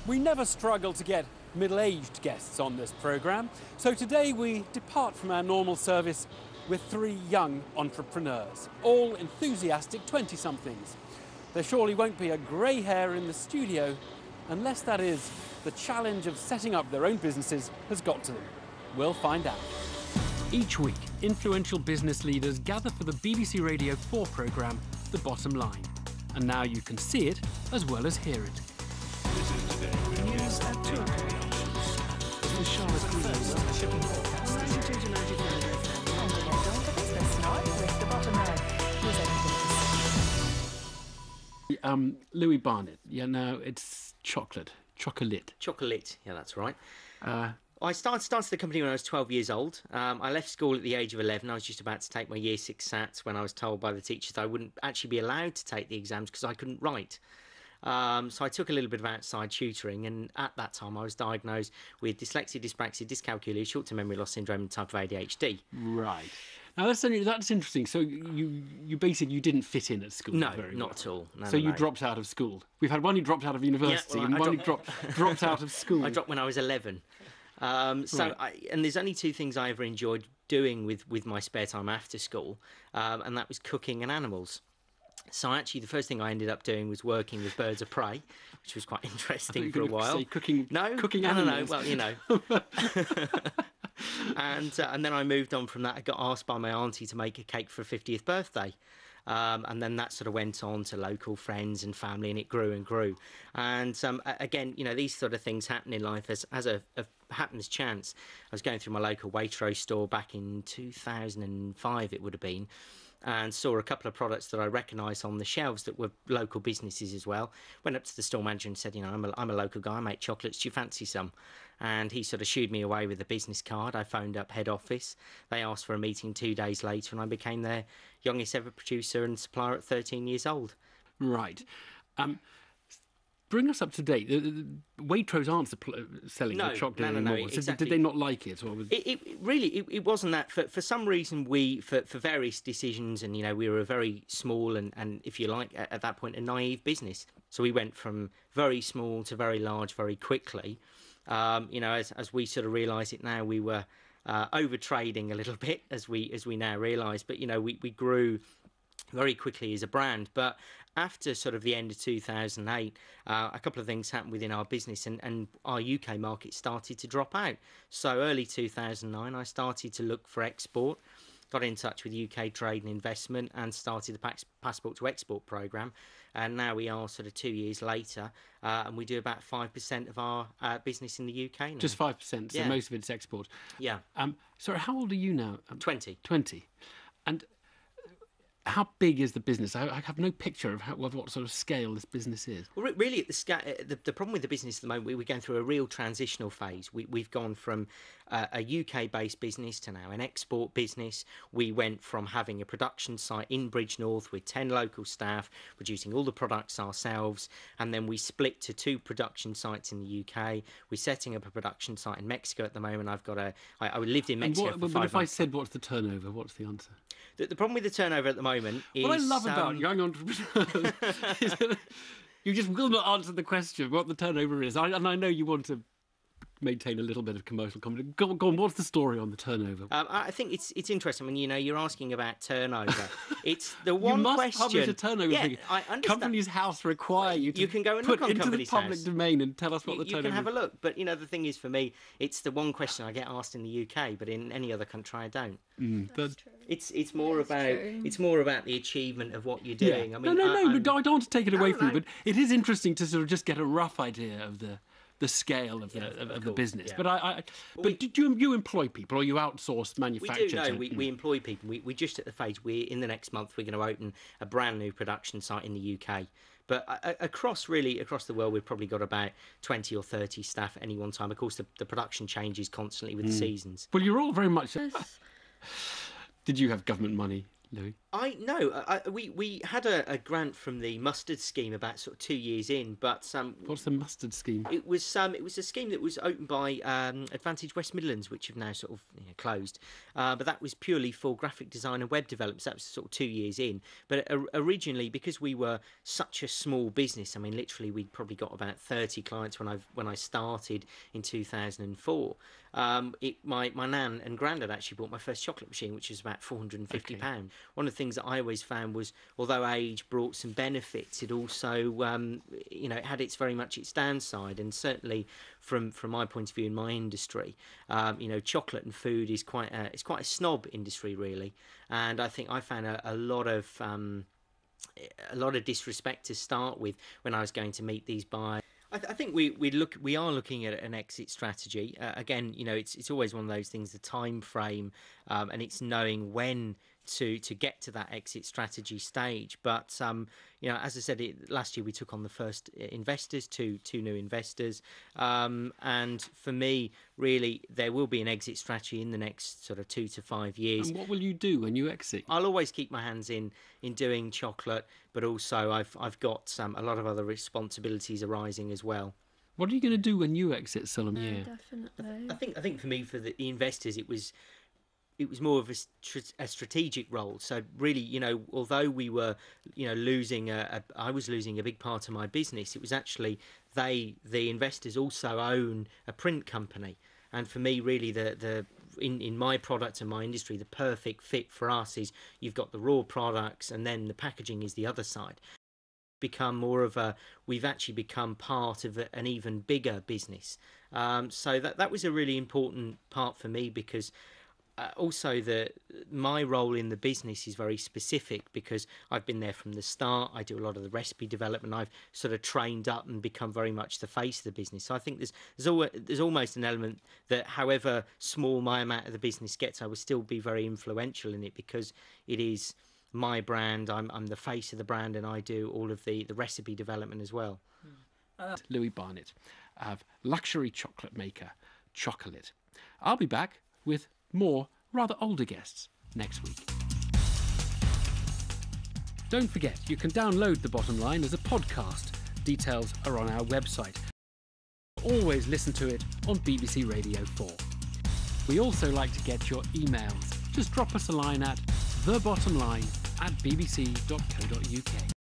We never struggle to get middle-aged guests on this programme, so today we depart from our normal service with three young entrepreneurs, all enthusiastic 20-somethings. There surely won't be a grey hair in the studio, unless that is, the challenge of setting up their own businesses has got to them. We'll find out. Each week, influential business leaders gather for the BBC Radio 4 programme, The Bottom Line. And now you can see it as well as hear it. This is Today with News at 2 o'clock. This is Charlotte Green's shipping forecast. 92 to 95 FM. And we're going to business now with The Bottom Line. Louis Barnett. Yeah, no, it's chocolate. Chocolate. Chocolate, yeah, that's right. I started the company when I was 12 years old. I left school at the age of 11. I was just about to take my Year 6 SATs when I was told by the teachers that I wouldn't actually be allowed to take the exams because I couldn't write. So I took a little bit of outside tutoring, and at that time I was diagnosed with dyslexia, dyspraxia, dyscalculia, short-term memory loss syndrome and type of ADHD. Right. Now that's interesting. So you basically didn't fit in at school. No, very not well. at all. No, so no, you no. dropped out of school. We've had one who dropped out of university and one who dropped out of school. I dropped when I was 11. And there's only two things I ever enjoyed doing with my spare time after school, and that was cooking and animals. So actually, the first thing I ended up doing was working with birds of prey, which was quite interesting for a while. Say cooking cooking animals. No, well, you know. And then I moved on from that. I got asked by my auntie to make a cake for a 50th birthday. And then that sort of went on to local friends and family, and it grew and grew. And again, you know, these sort of things happen in life as a happens chance. I was going through my local Waitrose store back in 2005, it would have been, and saw a couple of products that I recognised on the shelves that were local businesses as well. Went up to the store manager and said, you know, I'm a local guy, I make chocolates, do you fancy some? And he sort of shooed me away with a business card. I phoned up head office. They asked for a meeting 2 days later, and I became their youngest ever producer and supplier at 13 years old. Right. Bring us up to date. Waitrose aren't selling the chocolate anymore. No, So exactly. did they not like it? Or was... It wasn't that. For some reason, for various decisions, and, you know, we were a very small and if you like, at that point, a naive business. So we went from very small to very large very quickly. You know, as we sort of realise it now, we were over trading a little bit, as we now realise. But, you know, we grew very quickly as a brand. But after sort of the end of 2008, a couple of things happened within our business, and our UK market started to drop out. So early 2009, I started to look for export, got in touch with UK Trade and Investment and started the Passport to Export programme. And now we are sort of 2 years later, and we do about 5% of our business in the UK now. Just 5%, so Yeah. most of it's export. Yeah. Sorry, how old are you now? 20. 20. And how big is the business? I have no picture of what sort of scale this business is. Well, really, the problem with the business at the moment, we're going through a real transitional phase. We've gone from a UK-based business to now an export business. We went from having a production site in Bridgnorth with 10 local staff, producing all the products ourselves, and then we split to 2 production sites in the UK. We're setting up a production site in Mexico at the moment. I lived in Mexico for 5 months. But if I said what's the turnover, what's the answer? The problem with the turnover at the moment is... What I love about young entrepreneurs is that you just will not answer the question what the turnover is. And I know you want to maintain a little bit of commercial comedy. Go on, what's the story on the turnover? I think it's interesting. I mean, you know, you're asking about turnover. It's the one you must question... publish a turnover figure. I understand. Companies' House require you to You can go and put look on into the Companies' public House. domain and tell us what the You turnover can have is. a look. But, you know, the thing is, for me, it's the one question I get asked in the UK, but in any other country I don't. That's true. It's more about the achievement of what you're doing. Yeah. I mean, no, I don't want to take it away from you, no. but it is interesting to sort of just get a rough idea of the scale of the business. Yeah. But did you employ people, or you outsourced manufacture? We employ people. We just at the phase in the next month we're going to open a brand new production site in the UK. But across the world, we've probably got about 20 or 30 staff at any one time. Of course, the production changes constantly with the seasons. Well, you're all very much. Yes. Did you have government money Louis? We had a grant from the mustard scheme about sort of 2 years in, but What's the mustard scheme? it was a scheme that was opened by Advantage West Midlands, which have now sort of closed. But that was purely for graphic design and web development. So that was sort of 2 years in. But originally, because we were such a small business, I mean, literally, we'd probably got about 30 clients when I started in 2004. My nan and granddad actually bought my first chocolate machine, which was about £450. Okay. One of the things that I always found was, although age brought some benefits, it also, it had very much its downside. And certainly, from my point of view in my industry, chocolate and food is quite a snob industry, really. And I think I found a lot of disrespect to start with when I was going to meet these buyers. I think we are looking at an exit strategy. Again, it's always one of those things, the time frame, and it's knowing when to get to that exit strategy stage. But as I said, last year we took on the first investors, two new investors, and for me, really, there will be an exit strategy in the next sort of 2 to 5 years. And what will you do when you exit? I'll always keep my hands in doing chocolate, but also I've got a lot of other responsibilities arising as well. What are you going to do when you exit, Solomon? No, definitely. I think for me, for the investors, it was more of a strategic role. So really, although we were, losing I was losing a big part of my business. It was actually the investors also own a print company, and for me, really, in my product and my industry, the perfect fit for us is you've got the raw products, and then the packaging is the other side. We've actually become part of an even bigger business. So that was a really important part for me, because also my role in the business is very specific, because I've been there from the start. I do a lot of the recipe development. I've sort of trained up and become very much the face of the business. So I think there's almost an element that however small my amount of the business gets, I will still be very influential in it, because it is my brand. I'm the face of the brand, and I do all of the recipe development as well. Louis Barnett of luxury chocolate maker Chocolate. I'll be back with more rather older guests next week. Don't forget, you can download The Bottom Line as a podcast. Details are on our website. Always listen to it on BBC Radio 4. We also like to get your emails. Just drop us a line at thebottomline@bbc.co.uk.